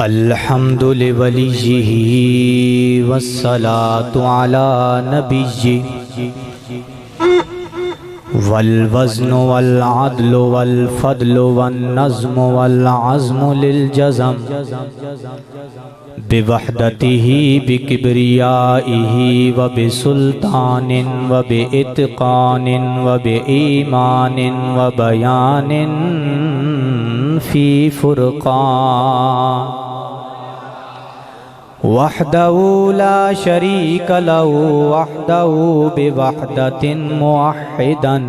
अल्हम्दु लिवलिय्यिही वस्सलातु अला नबिय्यिही वल वज़्नु वल अदलु वल फ़द्लु वन नज़्मु वल अज़्मु लिल जज़म बिवहदतिही बिकिब्रियाइही व बिसुल्तानिन व बिइत्क़ानिन व बिईमानिन व बयानिन फ़ी फ़ुरक़ान वहदहू ला शरीक लहू वहदहू बिवहदतिन मुवह्हिदन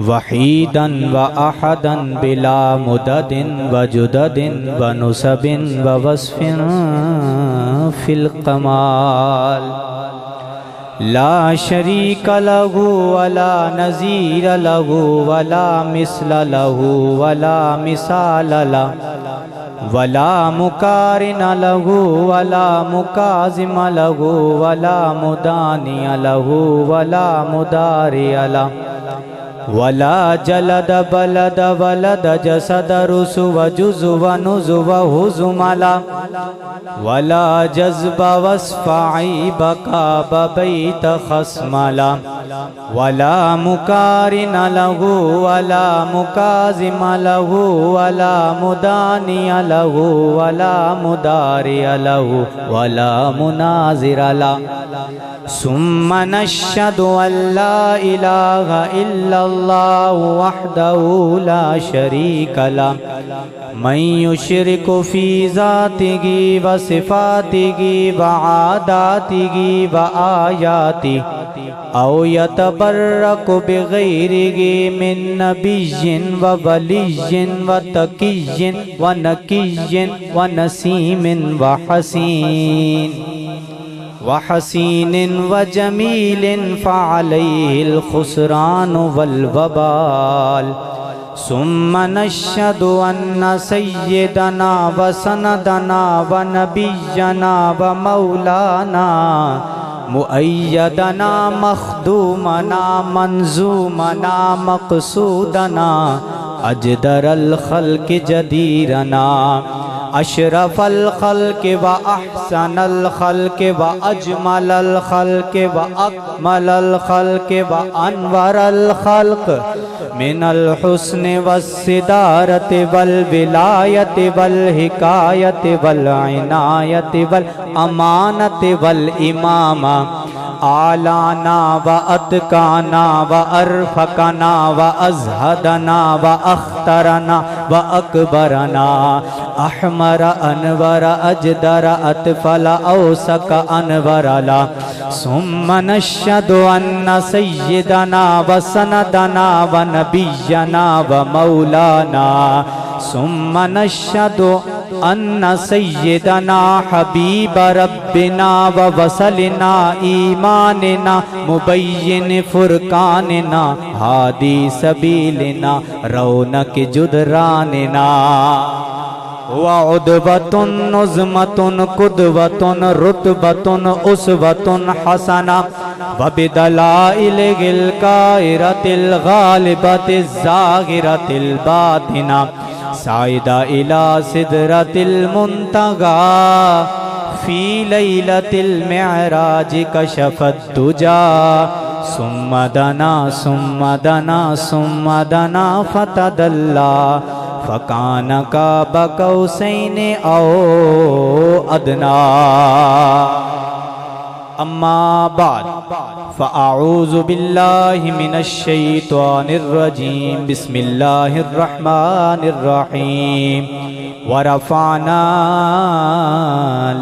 वहीदन व अहदन बिला मुददिन व जुददिन व नुसबिन व वस्फिन फिल कमाल ला शरीक लहू वला नज़ीर लहू वला मिस्ल लहू वला मिसाल लहू वला मुकारिन लहू वला मुकाज़िम लहू वला मुदानिय लहू वला मुदारिय लहू वला जलद बलद वलद जसद रुसु व जुज़ु व नुज़ु व हुज़ुम लहू वला जज़्ब वस्फ़ई बका बैत खस्म लहू वला मुकारिन लहू वला मुकाज़िम लहू वला मुदानिय लहू वला मुदारिय लहू वला मुनाज़िर लहू सुम्मा नश्हदु अल्ला इलाहा इल्लल्लाह वहदहू ला शरीक लहू मन युशरिकु फी ज़ातिही व सिफ़ातिही व आदातिही व आयातिही औ यतबर्रकु बिग़ैरिही मिन नबिय्यिन व वलिय्यिन व तक़िय्यिन व नक़िय्यिन व नसीमिन व हसीनिन व जमीलिन फ़अलैहिल ख़ुस्रान वल वबाल सुम्मा नश्हदु अन्ना सय्यदना व सनदना व नबिय्यना व मौलाना मुअय्यदना मख़दूमना मंज़ूमना मक़सूदना अजदरल ख़ल्क़ जदीरना अशरफल ख़ल्क़ व अहसनल ख़ल्क़ व अजमलल ख़ल्क़ व अकमलल ख़ल्क़ व अनवरल ख़ल्क़ मिनल हुस्न वस्सिदारत वल विलायत वल हिकायत वल इनायत वल अमानत वल इमामा आलाना व अतकाना व अरफकना व अज़हदना व अख्तरना व अकबरना अहमर अनवर अजदर अतफल औसक अनवरला सुम्मा नश्हदु अन्ना सय्यदना व सनदना व नबिय्यना व मौलाना सुम्मा नश्हदु अन्ना सय्यदना हबीब रब्बिना व वसलना ईमानना मुबय्यिन फुरकानना हादी सबीलना रौनक जुदरानना वउदबतुन नुज़मतुन कुदवतुन रुतबतुन उसवतुन हसना व बिदलाइलिल कायरतिल गालिबतिज़ ज़ाहिरतिल बातिना साइदा इला सिदरतिल मुंतगा फी लैलतिल मिअराज कशफत दुजा सुम्मा दना सुम्मा दना सुम्मा दना फतदल्ला फ़कान क़ाब क़ौसैन औ अदना अम्मा बाद फ़अऊज़ु बिल्लाहि मिनश शैतानिर रजीम बिस्मिल्लाहिर रहमानिर रहीम व रफ़अना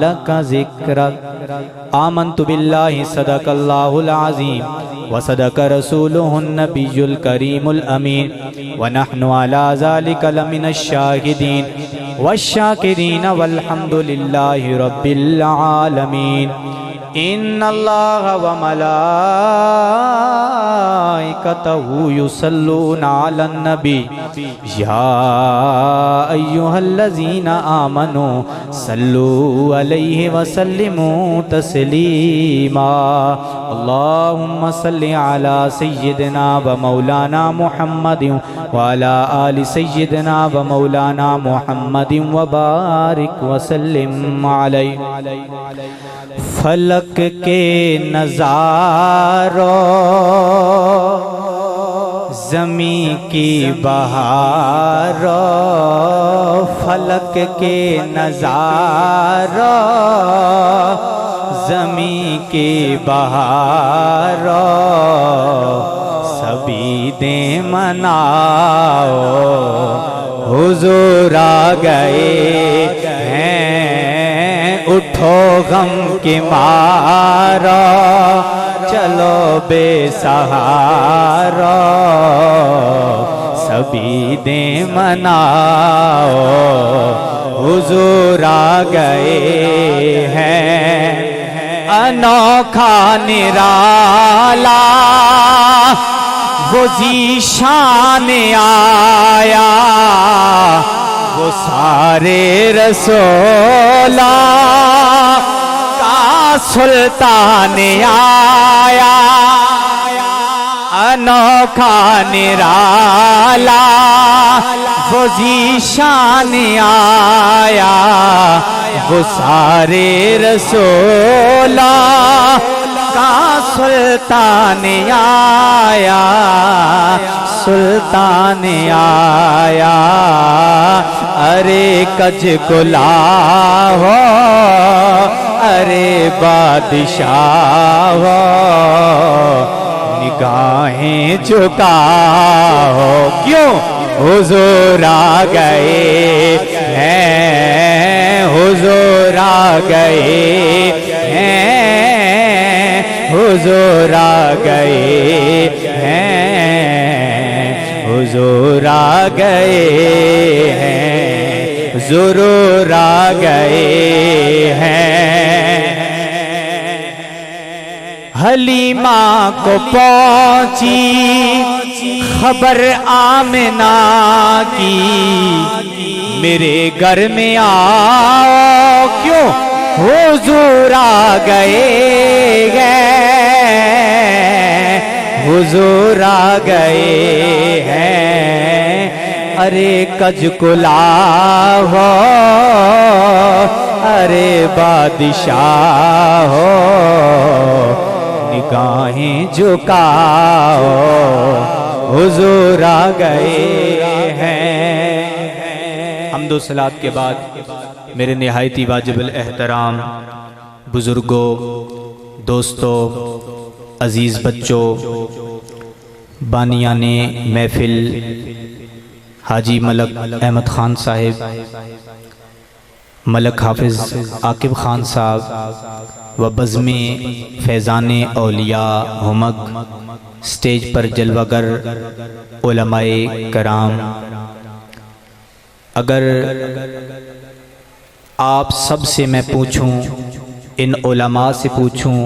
लक ज़िक्रक आमन्तु बिल्लाहि सदक़ल्लाहुल अज़ीम व सदक़ रसूलुहुन नबियुल करीमुल अमीन व नहनु अला ज़ालिका लमिनश शाहिदीन वश्शाकिरीन वल्हम्दुलिल्लाहि रब्बिल आलमीन इन्नल्लाह व मलाइकतहु युसल्लूना अलन नबी या अय्युहल्लज़ीना आमनू सल्लू अलैहि व सल्लिमू तस्लीमा अल्लाहुम्मा सल्लि अला सय्यिदिना व मौलाना मुहम्मदिन व अला आलि सय्यिदिना व मौलाना मुहम्मदिन व बारिक व सल्लिम अलैहि। फलक के नज़ारों ज़मी की बहारों, फलक के नज़ारों ज़मी की बहारों, सभी दे मनाओ हुजूर आ गए हैं, उठो गम के मारो चलो बेसहारा, सभी दे मनाओ हुजूर आ गए हैं। अनोखा निराला वो ज़ीशान आया, वो सारे रसूला का सुल्तान आया। अनोखा निराला वो ज़ीशान आया, वो सारे रसूला का सुल्तान आया, सुल्तान आया। अरे कज कुला हो, अरे बादशाह हो, निगाहें झुकाओ, क्यों हुजूर आ गए हैं, हुजूर आ गए हैं, हुजूर आ गए हैं, हुजूर आ गए हैं, ज़रूर आ गए हैं। हलीमा को पहुंची खबर आमिना की, मेरे घर में आओ, क्यों हुजूर आ गए हैं, हुजूर आ गए हैं। अरे कज कुला हो, अरे बादशाह हो, निगाहें झुकाओ हुजूर आ गए हैं। हम्दो सलात के बाद मेरे निहायती वाजिबुल एहतराम बुजुर्गों, दोस्तों, अजीज़ बच्चों, बानियाने महफिल हाजी मलक अहमद ख़ान साहिब, मलक हाफिज़ आकिब ख़ान साहब व बज़्मे फैज़ाने औलिया हुमक, स्टेज पर जलवागर उलमाए कराम, अगर आप सब से मैं पूछूं, इन उलमा से पूछूं,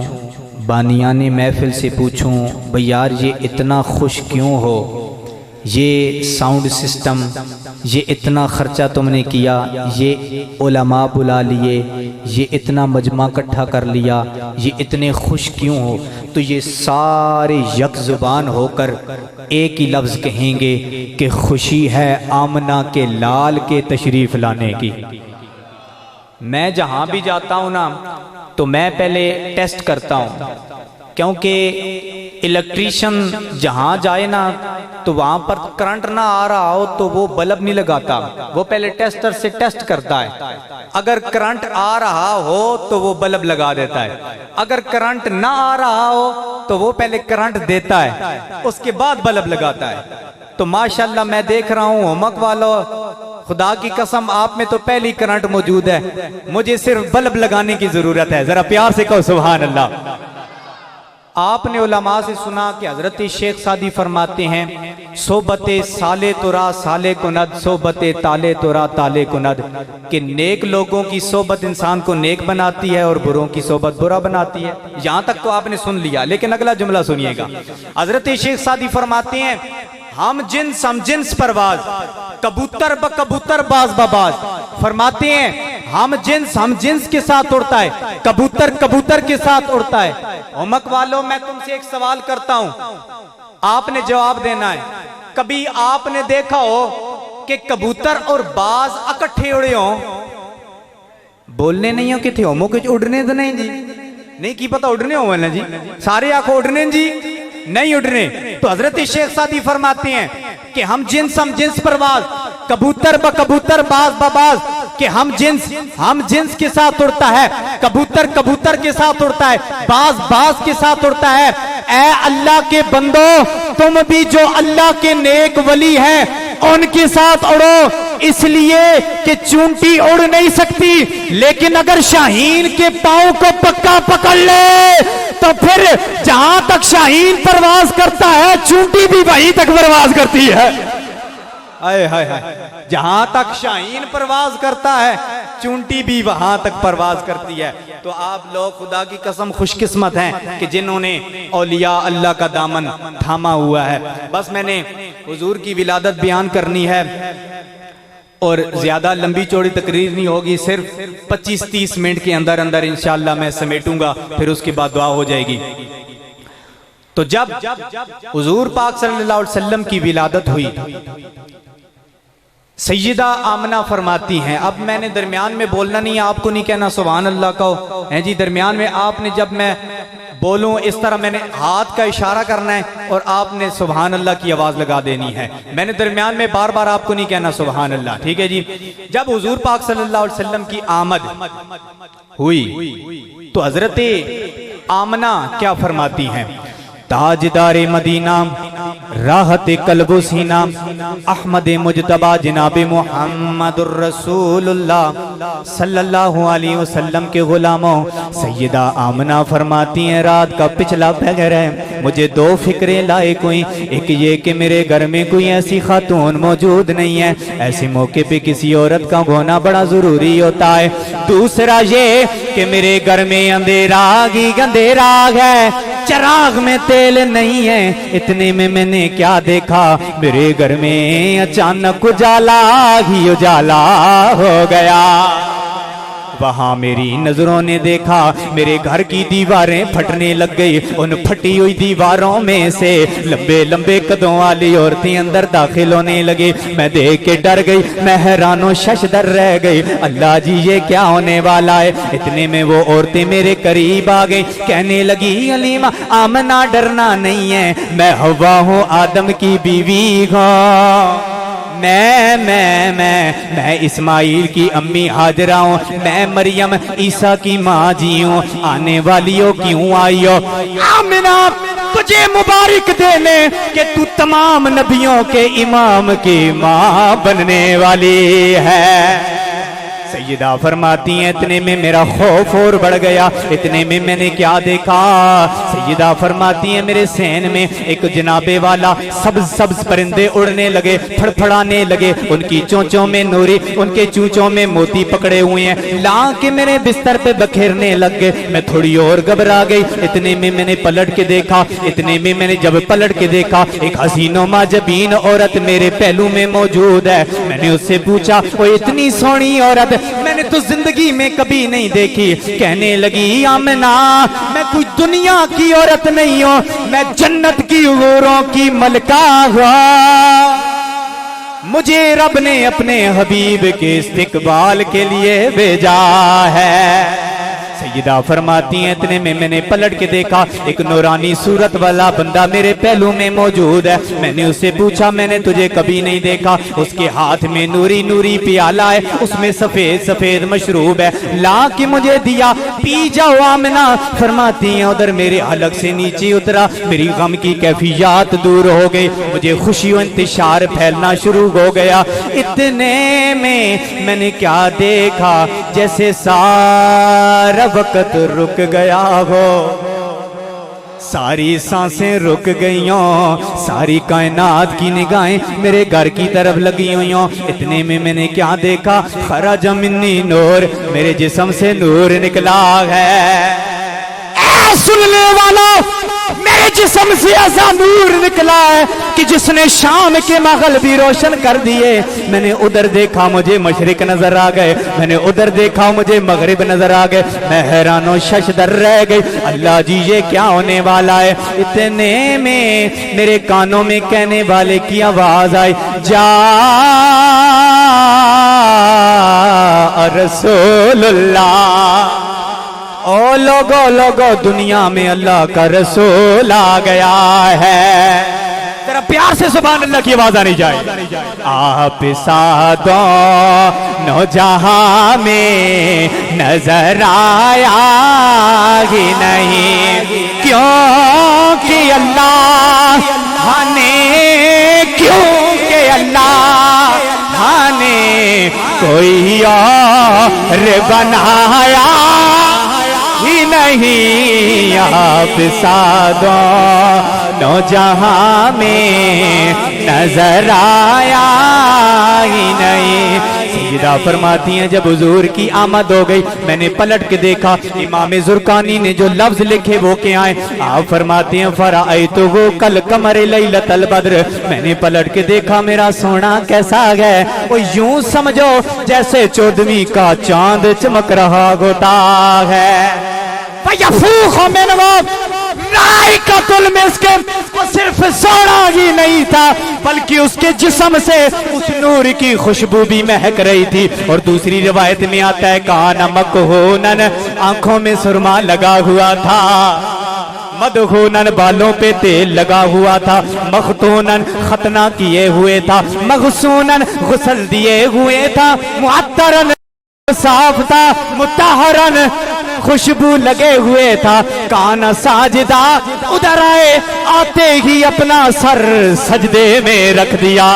बानियाने महफिल से पूछूं, भाई यार ये इतना खुश क्यों हो, ये साउंड सिस्टम, ये इतना ख़र्चा तुमने किया, ये उलमा बुला लिए, ये इतना मजमा इकट्ठा कर लिया, ये इतने खुश क्यों हो, तो ये सारे यक ज़ुबान होकर एक ही लफ्ज़ कहेंगे कि खुशी है आमना के लाल के तशरीफ़ लाने की। मैं जहाँ भी जाता हूँ ना, तो मैं पहले टेस्ट करता हूँ, क्योंकि इलेक्ट्रीशियन जहाँ जाए ना, तो वहाँ पर करंट ना आ रहा हो तो वो बल्ब नहीं लगाता, वो पहले टेस्टर से टेस्ट करता है। अगर करंट आ रहा हो तो वो बल्ब लगा देता है, अगर करंट ना आ रहा हो तो वो पहले करंट देता है, उसके बाद बल्ब लगाता है। तो माशाल्लाह मैं देख रहा हूँ हुमक वालों, खुदा की कसम आप में तो पहली करंट मौजूद है, मुझे सिर्फ बल्ब लगाने की जरूरत है। जरा प्यार से कहो सुभान अल्लाह। आपने उलमा से सुना कि हजरत शेख सादी फरमाते हैं, सोबते साले तुरा साले कुनद, सोबते ताले तुरा ताले कुनद, कि नेक लोगों की सोबत इंसान को नेक बनाती है और बुरों की सोबत बुरा बनाती है। यहाँ तक तो आपने सुन लिया, लेकिन अगला जुमला सुनिएगा। हजरत शेख सादी फरमाते हैं, हम जिन्स परवाज, कबूतर ब कबूतर बाज बबाज, फरमाते हैं हम जिन्स के साथ उड़ता है, कबूतर कबूतर के साथ उड़ता है। उमक वालों, मैं तुमसे एक सवाल करता हूं, आपने जवाब देना है। कभी आपने देखा हो कि कबूतर और बाज इकट्ठे उड़े हो? बोलने नहीं हो कि थे होमो कुछ उड़ने तो नहीं जी, नहीं की पता उड़ने हो ना जी, सारे आंखों उड़ने जी नहीं उड़ने। तो हजरत शेख सादी फरमाते हैं कि हम जिन्स परवाज, कबूतर ब कबूतर, बाज ब बाज, कि हम जिन्स के साथ उड़ता है, कबूतर कबूतर के साथ उड़ता है, बाज बाज के साथ उड़ता है। ऐ अल्लाह के बंदो, तुम भी जो अल्लाह के नेक वली हैं उनके साथ उड़ो, इसलिए कि चूंटी उड़ नहीं सकती, लेकिन अगर शाहीन के पांव को पक्का पकड़ ले तो फिर जहां तक शाहीन परवाज करता है चूंटी भी वहीं तक परवाज करती है। आए हाय हाय, जहां तक शाहीन परवाज करता है चूंटी भी वहां तक परवाज करती है। तो आप लोग खुदा की कसम खुशकिस्मत हैं कि जिन्होंने औलिया अल्लाह का दामन थामा हुआ है। बस मैंने हुजूर की विलादत बयान करनी है और ज्यादा लंबी चौड़ी तकरीर नहीं होगी, सिर्फ 25-30 मिनट के अंदर अंदर इंशाअल्लाह मैं समेटूंगा, फिर उसके बाद दुआ हो जाएगी। तो जब हुजूर पाक सल्लल्लाहु अलैहि वसल्लम की विलादत हुई, सैयदा आमना फरमाती हैं, अब मैंने दरमियान में बोलना नहीं, आपको नहीं कहना सुभान अल्लाह कहो है जी, दरमियान में आपने जब मैं बोलूं इस तरह मैंने हाथ का इशारा करना है और आपने सुभान अल्लाह की आवाज लगा देनी है। मैंने दरमियान में बार बार आपको नहीं कहना सुभान अल्लाह, ठीक है जी। जब हुजूर पाक सल्लल्लाहु अलैहि वसल्लम की आमद हुई तो हजरत आमना क्या फरमाती हैं, ताजदारे मदीना, राहत कल्बो सीना, अहमद मुजतबा जनाबे मुहम्मदुर रसूलुल्लाह सल्लल्लाहु अलैहि वसल्लम के गुलामों, सैयदा आमना फरमाती हैं, रात का पिछला पहर है, मुझे दो फिक्रें लाए कोई, एक ये कि मेरे घर में कोई ऐसी खातून मौजूद नहीं है, ऐसे मौके पे किसी औरत का होना बड़ा जरूरी होता है। दूसरा ये कि मेरे घर में अंधेरा ही अंधेरा है, चिराग में तेल नहीं है। इतने में मैंने क्या देखा, मेरे घर में अचानक उजाला ही उजाला हो गया। वहां मेरी नजरों ने देखा मेरे घर की दीवारें फटने लग गई, उन फटी हुई दीवारों में से लंबे लंबे कदों वाली औरतें अंदर दाखिल होने लगे। मैं देख के डर गई, मैं हैरानो शशदर रह गई, अल्लाह जी ये क्या होने वाला है। इतने में वो औरतें मेरे करीब आ गई, कहने लगी अलीमा आमना डरना नहीं है, मैं हवा हूँ आदम की बीवी हूँ, मैं इस्माइल की अम्मी हाजरा हूँ, मैं मरियम ईसा की माँ जी हूँ, आने वाली हो क्यों आई हो। आमिना तुझे मुबारक देने कि तू तमाम नबियों के इमाम की माँ बनने वाली है। सैयदा फरमाती हैं, इतने में मेरा खौफ और बढ़ गया। इतने में मैंने क्या देखा, सैयदा फरमाती हैं, मेरे सहन में एक जनाबे वाला सब्ज सब्ज परिंदे उड़ने लगे, फड़फड़ाने लगे, उनकी चोंचों में नूरी, उनके चूंचों में मोती पकड़े हुए हैं, ला के मेरे बिस्तर पे बखेरने लग गए। मैं थोड़ी और घबरा गई। इतने में मैंने पलट के देखा, इतने में मैंने जब पलट के देखा एक हसीनो माजबीन औरत मेरे पहलू में मौजूद है। मैंने उससे पूछा, वो इतनी सोहनी औरत मैंने तो जिंदगी में कभी नहीं देखी। कहने लगी आमना मैं कोई दुनिया की औरत नहीं हूं, मैं जन्नत की हूरों की मलका हूं, मुझे रब ने अपने हबीब के इस्तिकबाल के लिए भेजा है। सैयदा फरमाती हैं, इतने में मैंने पलट के देखा एक नूरानी सूरत वाला बंदा मेरे पहलू में मौजूद है। मैंने उससे पूछा, मैंने तुझे कभी नहीं देखा। उसके हाथ में नूरी नूरी प्याला है, उसमें सफेद सफेद मशरूब है, ला के मुझे दिया, पी जाओ आमना। फरमाती हैं, उधर मेरे हलक से नीचे उतरा, मेरी गम की कैफियत दूर हो गई, मुझे खुशी और इंतशार फैलना शुरू हो गया। इतने में मैंने क्या देखा, जैसे सारा वक्त रुक गया हो, सारी सांसें रुक गई हों, सारी कायनात की निगाहें मेरे घर की तरफ लगी हुई हों। इतने में मैंने क्या देखा, खरज मिन्नी नूर, मेरे जिस्म से नूर निकला है। सुनने वालों, मेरे मेरे जिस्म से ऐसा नूर निकला है कि जिसने शाम के मगल भी रोशन कर दिए। मैंने उधर देखा मुझे मशरिक नजर आ गए, मैंने उधर देखा मुझे मगरिब नजर आ गए। मैं हैरानो शशदर रह गई, अल्लाह जी ये क्या होने वाला है। इतने में मेरे कानों में कहने वाले की आवाज आई, जा रसूलुल्लाह। ओ लोगो दुनिया में अल्लाह का रसूल आ गया है। तेरा प्यार से सुभान अल्लाह की आवाज आनी चाहिए। आप सादो नो जहां में नजर आया ही नहीं, क्योंकि अल्लाह ने, क्योंकि अल्लाह ने कोई और बनाया ही नहीं। आप सादो नो जहां में नजर आया ही नहीं। सैयदा फरमाती हैं जब हुजूर की आमद हो गई, मैंने पलट के देखा, इमाम जुरकानी ने जो लफ्ज लिखे वो क्या आए। आप फरमाती हैं फराअयतुहु कल कमर लैलतल बद्र। मैंने पलट के देखा मेरा सोना कैसा है, वो यूं समझो जैसे 14वीं का चांद चमक रहा होता है। वो सिर्फ सोना ही नहीं था बल्कि उसके जिस्म से उस नूर की खुशबू भी महक रही थी। और दूसरी रिवायत में आता है काना मकहूनन, आंखों में सुरमा लगा हुआ था, मदहूनन बालों पे तेल लगा हुआ था, मखतूनन खतना किए हुए था, मगसूनन गुस्ल दिए हुए था, मुअत्तरन साफ था, मुतहरन खुशबू लगे हुए था, काना साजिदा। उधर आए, आते ही अपना सर सजदे में रख दिया।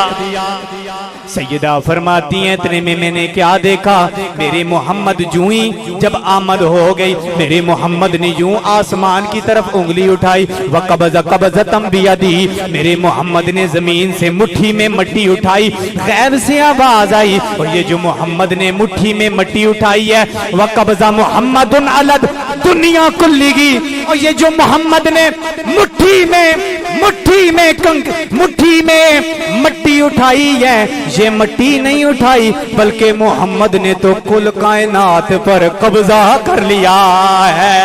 सैयदा फरमाती हैं इतने में मैंने क्या देखा, मेरे मोहम्मद जूई जब आमद हो गई, मेरे मोहम्मद ने यूं आसमान की तरफ उंगली उठाई, व कबज़तम बियदी, मेरे मोहम्मद ने जमीन से मुट्ठी में मट्टी उठाई। गैब से आवाज आई, और ये जो मोहम्मद ने मुट्ठी में मट्टी उठाई है, व कब्ज़ा मोहम्मदुन अलद दुनिया कुल्लिगी, और ये जो मोहम्मद ने मुट्ठी में मट्टी उठाई है, ये मट्टी नहीं उठाई बल्कि मोहम्मद ने तो कुल कायनात पर कब्जा कर लिया है।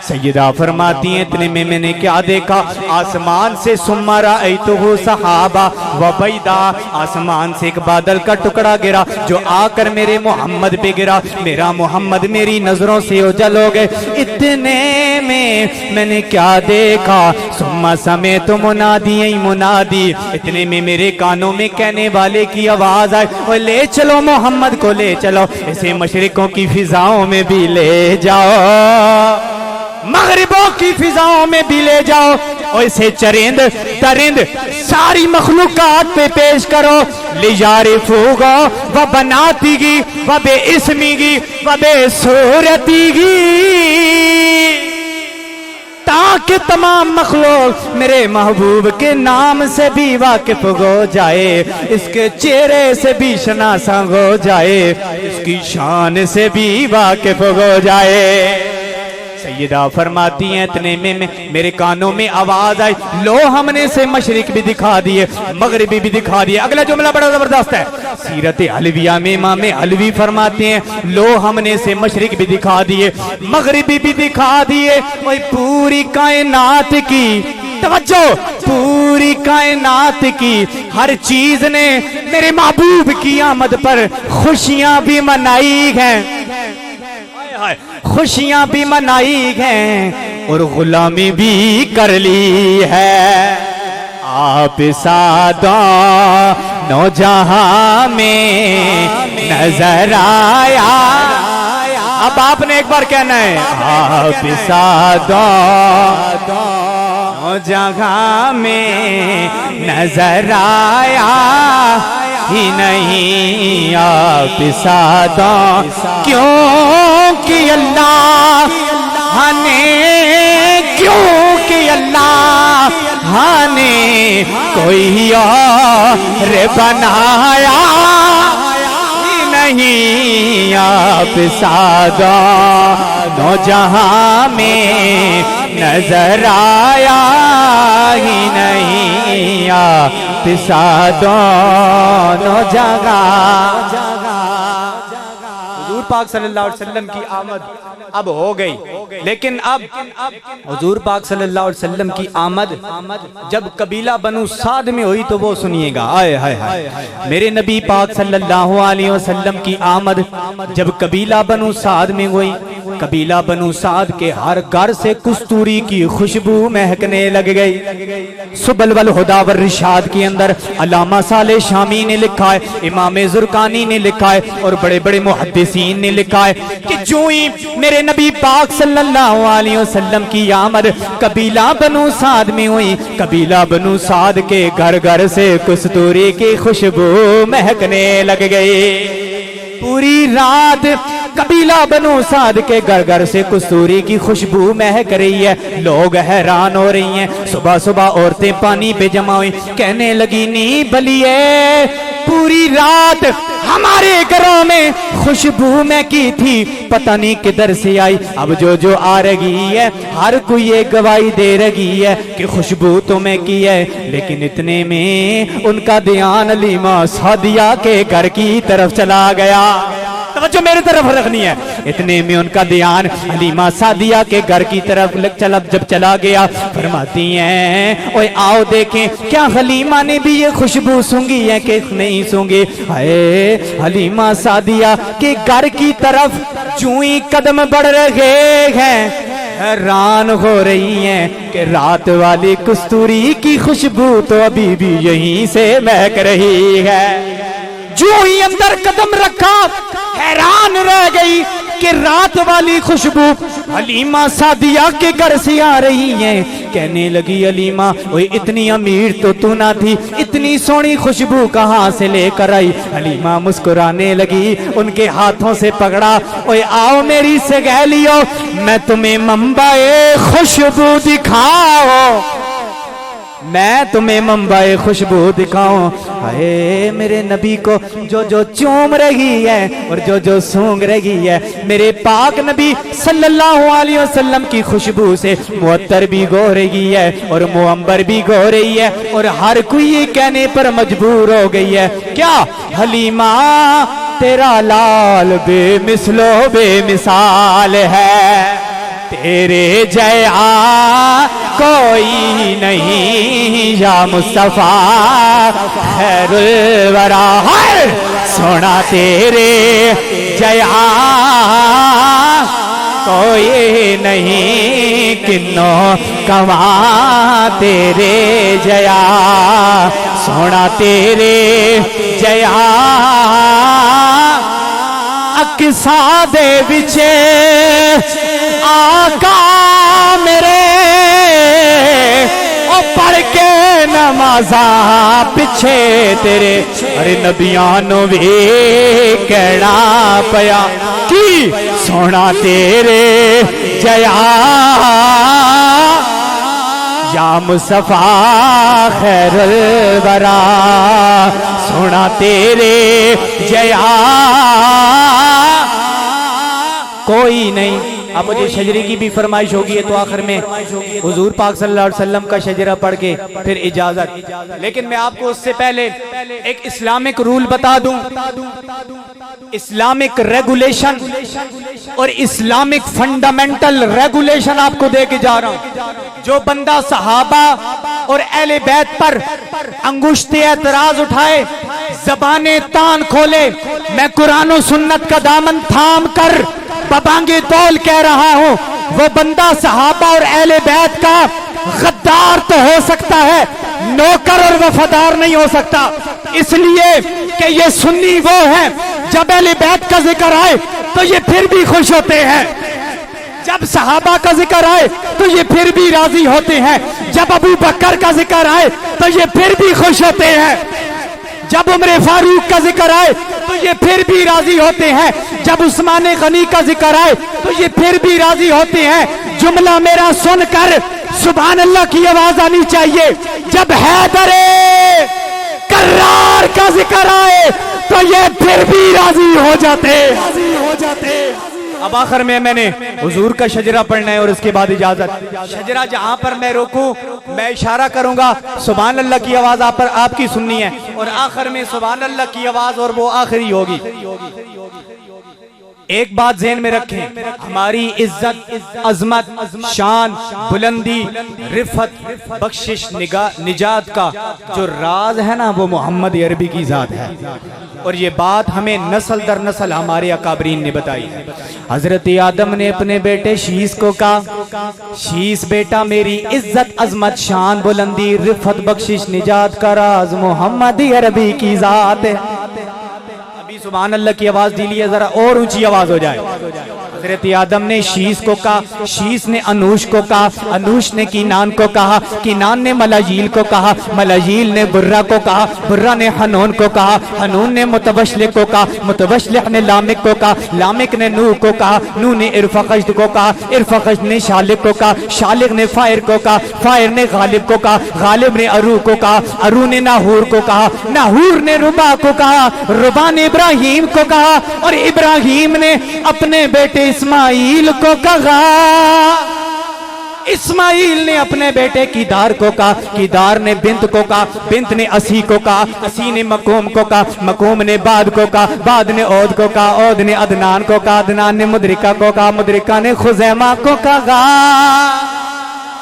सैयदा फरमाती हैं इतने में मैंने क्या देखा, आसमान से सुम्मारा ऐतुहु सहाबा व बैदा, आसमान से एक बादल का टुकड़ा गिरा जो आकर मेरे मोहम्मद पे गिरा। मेरा मोहम्मद मेरी नजरों से ओझल हो गए। इतने में मैंने क्या देखा, सुम्मा समय तो मुनादी मुनादी, इतने में मेरे कानों में कहने वाले की आवाज आई, और ले चलो मोहम्मद को ले चलो, इसे मशरिकों की फिजाओं में भी ले जाओ, मगरिबों की फिजाओं में भी ले जाओ, और इसे चरिंद तरिंद सारी मखलूकात पे पेश करो। ले यारिफूगो व बनातीगी व बे इसमीगी व बे सूरतीगी, ताकि तमाम मखलूक मेरे महबूब के नाम से भी वाकिफ हो जाए, इसके चेहरे से भी शनासा हो जाए, इसकी शान से भी वाकिफ हो जाए। सैयदा फरमाती हैं इतने में मेरे कानों में आवाज आई, लो हमने से मशरिक भी दिखा दिए, मगरिबी भी दिखा दिए। अगला जुमला बड़ा जबरदस्त है, सीरत अलविया में इमाम अलवी फरमाते हैं, लो हमने से मशरिक भी दिखा दिए, मगरिबी भी दिखा दिए, और पूरी कायनात की तवज्जो, पूरी कायनात की हर चीज ने मेरे महबूब की आमद पर खुशियां भी मनाई हैं, खुशियां भी मनाई हैं, और गुलामी भी कर ली है। आप सादा नौजहां में नजर आया। अब आपने एक बार कहना है, आप सादा नौजहां में नजर आया ही नहीं, आप सादा, क्योंकि अल्लाह ने, क्योंकि अल्लाह ने कोई और बनाया ही नहीं आप सादा नो जहां में नजर आया ही नहीं आप सादा नो जगह। हुजूर पाक सल्लल्लाहु अलैहि वसल्लम की आमद अब हो गई, लेकिन अब हुजूर पाक सल्लल्लाहु अलैहि वसल्लम की आमद जब कबीला बनु साद में हुई तो वो सुनिएगा। आए हाय हाय, मेरे नबी पाक सल्लल्लाहु अलैहि वसल्लम की आमद जब कबीला बनु साद में हुई, कबीला बनु साद के हर घर से कस्तूरी की खुशबू महकने लग गई। सुबल वल हुदा वर रिशाद के अंदर अल्लामा साले शामी ने लिखा है, इमाम जुरकानी ने लिखा है और बड़े बड़े मुहद्दिसीन ने लिखा है कि जो ही मेरे नबी पाक सल्लल्लाहु अलैहि वसल्लम की आमद कबीला बनु साद में हुई, कबीला बनु साद के घर घर से कस्तूरी की खुशबू महकने लग गई। पूरी रात कबीला बनु साद के घर घर से कस्तूरी की खुशबू महक रही है, लोग हैरान हो रही हैं। सुबह सुबह औरतें पानी पे जमा हुई, कहने लगी नी बलिए पूरी रात हमारे घरों में खुशबू में की थी, पता नहीं किधर से आई। अब जो आ रही है हर कोई ये गवाही दे रही है कि खुशबू तो मैं की है, लेकिन इतने में उनका ध्यान हलीमा सादिया के घर की तरफ चला गया। तवज्जो मेरे तरफ रखनी है। इतने में उनका ध्यान हलीमा सादिया के घर की तरफ जब चला गया, फरमाती हैं ओए आओ देखें क्या हलीमा ने भी ये खुशबू सूंघी है कि नहीं सूंघी। हाय हलीमा सादिया के घर की तरफ जो ही कदम बढ़ रहे हैं, हैरान हो रही हैं कि रात वाली कस्तूरी की खुशबू तो अभी भी यहीं से महक रही है। जो ही अंदर कदम रखा हैरान रह गई कि रात वाली खुशबू हलीमा सादिया के घर से आ रही है। कहने लगी हलीमा ओए इतनी अमीर तो तू ना थी, इतनी सोनी खुशबू कहाँ से लेकर आई। हलीमा मुस्कुराने लगी, उनके हाथों से पकड़ा, ओए आओ मेरी सहेलियों मैं तुम्हें मंबाए खुशबू दिखाओ, मैं तुम्हें मंबाए खुशबू दिखाऊं। हाय मेरे नबी को जो चूम रही है और जो सूंघ रही है, मेरे पाक नबी सल्लल्लाहु अलैहि वसल्लम की खुशबू से मुअत्तर भी गो रही है और मुअंबर भी गो रही है, और हर कोई ये कहने पर मजबूर हो गई है क्या हलीमा तेरा लाल बेमिसलो बेमिसाल है, तेरे जया कोई नहीं या मुस्तफा खैरुल वरा। है सोना तेरे जया कोई नहीं किन्नो कवा, तेरे जया सोना तेरे जया अक्सा दे विचे आका मेरे ओ पढ़ के नमाजा पिछे तेरे। अरे नबियां नु भी कहना पया कि सोना तेरे जया या मुस्तफा खैरुल वरा, सोना तेरे जया कोई नहीं। अब मुझे शजरे की भी फरमाइश होगी है तो आखिर में हुजूर पाक सल्लल्लाहु अलैहि वसल्लम का शजरा पढ़ के फिर इजाजत। लेकिन मैं आपको उससे पहले एक इस्लामिक रूल बता दूं, इस्लामिक रेगुलेशन और इस्लामिक फंडामेंटल रेगुलेशन आपको दे के जा रहा हूं। जो बंदा सहाबा और अहले बैत पर अंगुश्ते एतराज उठाए, जबाने तान खोले, मैं कुरान और सुन्नत का दामन थाम कर बबांगे तौल कह रहा हूं, वो बंदा सहाबा और अहले बैत का गद्दार तो हो सकता है, नौकर और वफादार नहीं हो सकता। इसलिए कि ये सुन्नी वो है जब अहले बैत का जिक्र आए तो ये फिर भी खुश होते हैं, जब सहाबा का जिक्र आए तो ये फिर भी राजी होते हैं, जब अबू बकर का जिक्र आए तो ये फिर भी खुश होते हैं, जब उमर फारूक का जिक्र आए तो ये फिर भी राजी होते हैं, जब उस्मान गनी का जिक्र आए तो ये फिर भी राजी होते हैं। जुमला मेरा सुनकर सुभान अल्लाह की आवाज आनी चाहिए। जब हैदर कर्रार का जिक्र आए तो ये फिर भी राजी हो जाते। अब आखिर में मैंने हुजूर का शजरा पढ़ना है और उसके बाद इजाजत। शजरा जहां पर मैं रोकूं मैं इशारा करूंगा, सुभान अल्लाह की आवाज आप पर आपकी सुननी है और आखिर में सुभान अल्लाह की आवाज और वो आखिरी होगी। एक बात ज़हन में रखें, हमारी इज्जत, अजमत, शान, बुलंदी, रिफत, बख्शिश, निजात का जो राज है ना वो मोहम्मद अरबी की जात है। और ये बात हमें नस्ल दर नस्ल हमारे अकाबरीन ने बताई है। हजरत आदम ने अपने बेटे शीस को कहा, शीस बेटा मेरी इज्जत, अजमत, शान, बुलंदी, रिफत, बख्शिश, निजात का राज मोहम्मद अरबी की जात है। सुभान अल्लाह की आवाज दिली है, जरा और ऊंची आवाज हो जाए। हजरत आदम ने शीस को कहा, शीस ने अनूश को कहा, अनूश ने कीनान को कहा, कीनान ने मलाजील को कहा, मलाजील ने बुर्रा को कहा, बुर्रा ने हनून को कहा, हनून ने मुतवशलिक को कहा, मुतवशलिक ने लामिक को कहा, लामिक ने नूह को कहा, नूह ने इरफखश्द को कहा, इरफखश्द ने शालिक को कहा, शालिक ने फायर को कहा, फायर ने गालिब को कहा, गालिब ने अरू को कहा, अरू ने नाहूर को कहा, नाहूर ने रुबा को कहा, रुबा ने इब्राहिम को कहा और इब्राहिम ने अपने बेटे इस्माइल को कहा। इस्माइल ने अपने बेटे कीदार को कहा, कीदार ने बिंत को कहा, बिंत ने असी को कहा, असी ने मकूम को कहा, मकूम ने बाद को कहा, बाद ने औद को कहा, औद ने अदनान को कहा, अदनान ने मुदरिका को कहा, मुदरिका ने खुजैमा को कहा,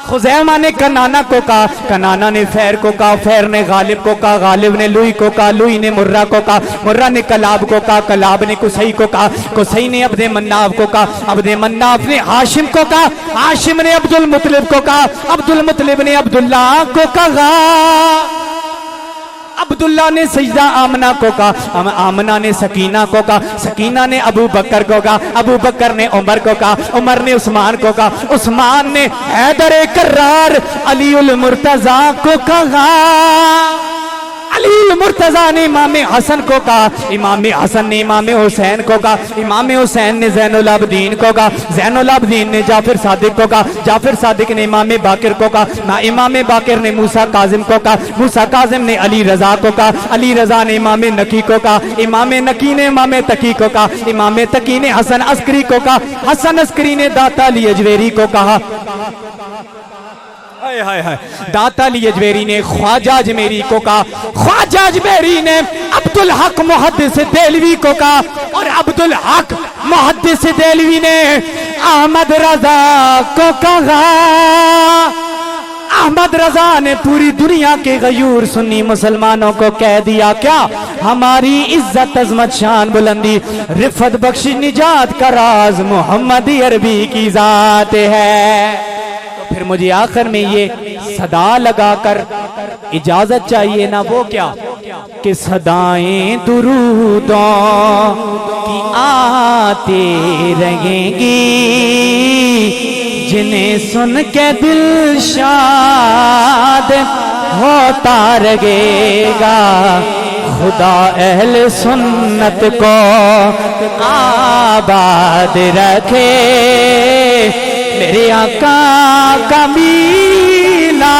खुजैमा ने कनाना को कहा, कनाना ने फैर को कहा, फैर ने गालिब को कहा, गालिब ने लुई को कहा, लुई ने मुर्रा को कहा, मुर्रा ने कलाब को कहा, कलाब ने कुसई को कहा, कुसई ने अब्दे मन्नाफ को कहा, अब्दे मन्नाफ ने हाशिम को कहा, हाशिम ने अब्दुल मुतलिब को कहा, अब्दुल मुतलिब ने अब्दुल्ला को कहा, अब्दुल्ला ने सजदा आमना को कहा, आमना ने सकीना को कहा, सकीना ने अबू बकर को कहा, अबू बकर ने उमर को कहा, उमर ने उस्मान को कहा, उस्मान ने हैदर कर्रार अली उल मुर्तजा को कहा, अली उल मुर्तजा ने इमाम हसन को कहा, इमाम हसन ने इमाम हुसैन को कहा, इमाम हुसैन ने ज़ैनुल आबदीन को कहा, ज़ैनुल आबदीन ने जाफिर सादिक को कहा, जाफिर सादिक ने इमाम बाकिर को कहा, ना इमाम बाकिर ने मूसा काजिम को कहा, मूसा काजिम ने अली रजा को कहा, अली रजा ने इमाम नकी को कहा, इमाम नकी ने इमाम तकी को कहा, इमाम तकी ने हसन अस्करी को कहा, हसन अस्करी ने दाता अली अजवेरी को कहा, हाय हाय हाय, दाता अली अजवेरी ने ख्वाजा अजमेरी को कहा, ख्वाजा अजमेरी ने अब्दुल हक मुहद्दिस देलवी को कहा और अब्दुल हक मुहद्दिस देलवी ने अहमद रजा को कहा। अहमद रजा ने पूरी दुनिया के गयूर सुन्नी मुसलमानों को कह दिया, क्या हमारी इज्जत, अजमत, शान, बुलंदी, रिफत, बख्शिश, निजात का राज मोहम्मद अरबी की जात है। फिर मुझे आखिर में ये सदा लगाकर इजाजत चाहिए ना, वो क्या कि सदाएं दुरूदों की आते रहेंगी, जिन्हें सुन के दिल शाद होता रहेगा। खुदा अहले सुन्नत को आबाद रखे, मेरे आका का मीलाद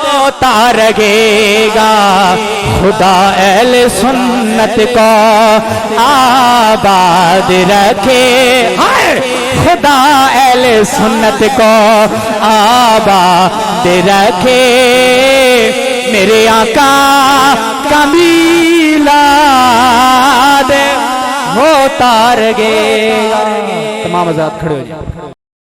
होता रहेगा। खुदा अहले सुन्नत को आबाद रखे, हाय खुदा अहले सुन्नत को आबाद रखे, मेरे आका का मीलाद होता रहेगा। तमाम आजाद खड़े हो जाए।